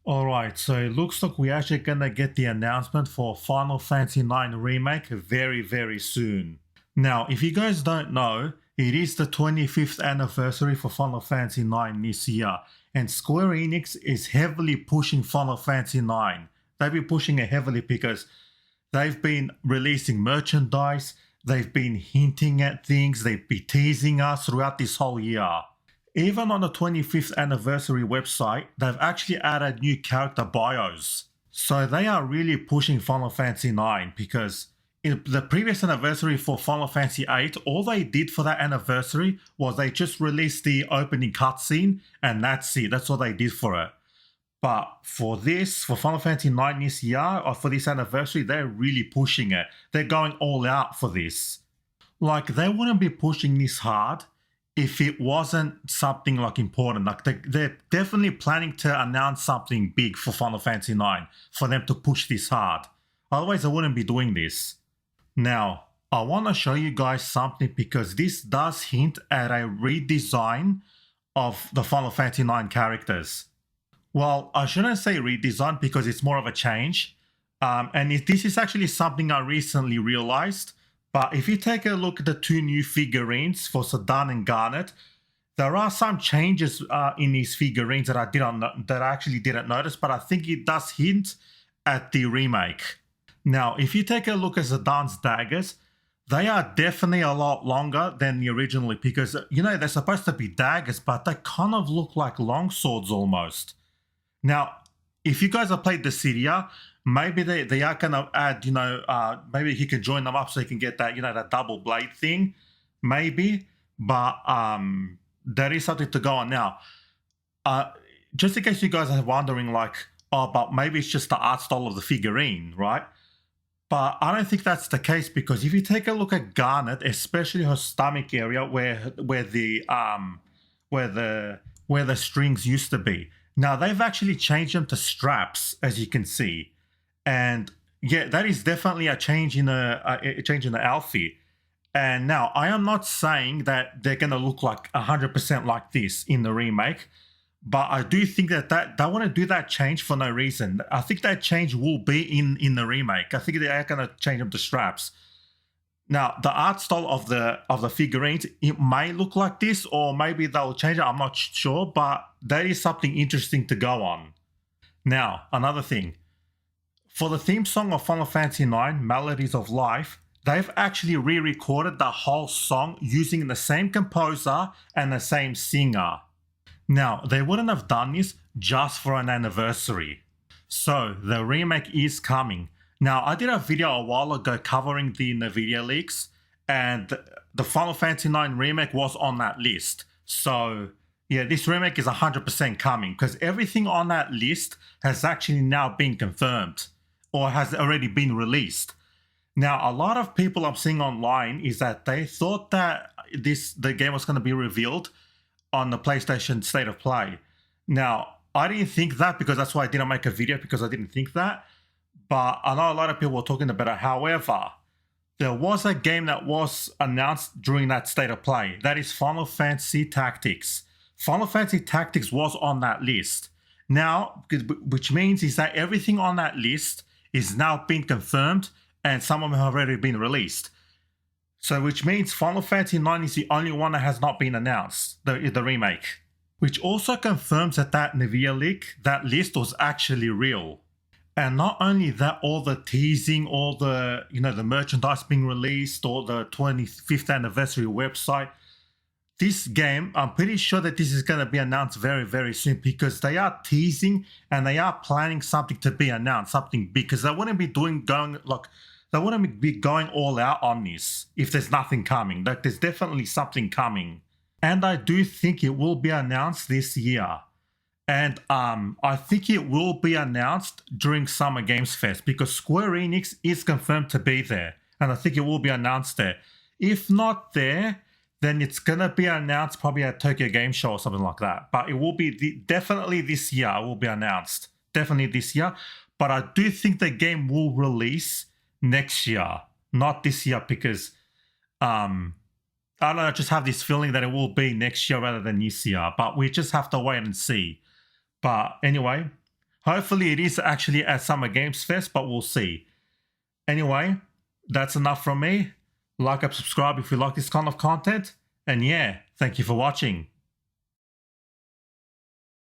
Alright, so it looks like we're actually gonna get the announcement for Final Fantasy IX Remake very soon. Now, if you guys don't know, it is the 25th anniversary for Final Fantasy IX this year, and Square Enix is heavily pushing Final Fantasy IX. They've been pushing it heavily because they've been releasing merchandise, they've been hinting at things, they've been teasing us throughout this whole year. Even on the 25th anniversary website, they've actually added new character bios. So they are really pushing Final Fantasy IX because in the previous anniversary for Final Fantasy VIII, all they did for that anniversary was they just released the opening cutscene and that's it. That's all they did for it. But for Final Fantasy IX this year, or for this anniversary, they're really pushing it. They're going all out for this. Like, they wouldn't be pushing this hard if it wasn't something like important. Like, they're definitely planning to announce something big for Final Fantasy IX for them to push this hard. Otherwise, they wouldn't be doing this. Now, I want to show you guys something because this does hint at a redesign of the Final Fantasy IX characters. Well, I shouldn't say redesign because it's more of a change. This is actually something I recently realized. But if you take a look at the two new figurines for Sedan and Garnet, there are some changes in these figurines that I actually didn't notice, but I think it does hint at the remake. Now, if you take a look at Sedan's daggers, they are definitely a lot longer than the originally because, they're supposed to be daggers, but they kind of look like long swords almost. Now, if you guys have played the Cydia, maybe they are going to add, maybe he can join them up so he can get that, that double blade thing, maybe. But that is something to go on. Now, just in case you guys are wondering, like, oh, but maybe it's just the art style of the figurine, right? But I don't think that's the case because if you take a look at Garnet, especially her stomach area where the strings used to be, now they've actually changed them to straps, as you can see, and yeah, that is definitely a change in the outfit. And now I am not saying that they're gonna look like 100% like this in the remake, but I do think that they want to do that change for no reason. I think that change will be in the remake. I think they are gonna change them to straps. Now, the art style of the figurines, it may look like this, or maybe they'll change it. I'm not sure, but that is something interesting to go on. Now, another thing. For the theme song of Final Fantasy IX, Melodies of Life, they've actually re-recorded the whole song using the same composer and the same singer. Now, they wouldn't have done this just for an anniversary. So, the remake is coming. Now, I did a video a while ago covering the NVIDIA leaks, and the Final Fantasy IX remake was on that list. So, yeah, this remake is 100% coming because everything on that list has actually now been confirmed or has already been released. Now, a lot of people I'm seeing online is that they thought that the game was going to be revealed on the PlayStation State of Play. Now, I didn't think that because that's why I didn't make a video because I didn't think that. But I know a lot of people were talking about it. However, there was a game that was announced during that State of Play. That is Final Fantasy Tactics. Final Fantasy Tactics was on that list. Now, which means is that everything on that list is now being confirmed and some of them have already been released. So which means Final Fantasy IX is the only one that has not been announced, the remake. Which also confirms that NVIDIA leak, that list was actually real. And not only that, all the teasing, all the, the merchandise being released, or the 25th anniversary website. This game, I'm pretty sure that this is going to be announced very soon because they are teasing and they are planning something to be announced, something big, because they wouldn't be going all out on this if there's nothing coming. Like, there's definitely something coming. And I do think it will be announced this year. And I think it will be announced during Summer Games Fest because Square Enix is confirmed to be there. And I think it will be announced there. If not there, then it's going to be announced probably at Tokyo Game Show or something like that. But it will be definitely this year. It will be announced. Definitely this year. But I do think the game will release next year. Not this year because I don't know, I just have this feeling that it will be next year rather than this year. But we just have to wait and see. But anyway, Hopefully it is actually at Summer Games Fest, but we'll see. Anyway, that's enough from me. Like and subscribe if you like this kind of content. And yeah, thank you for watching.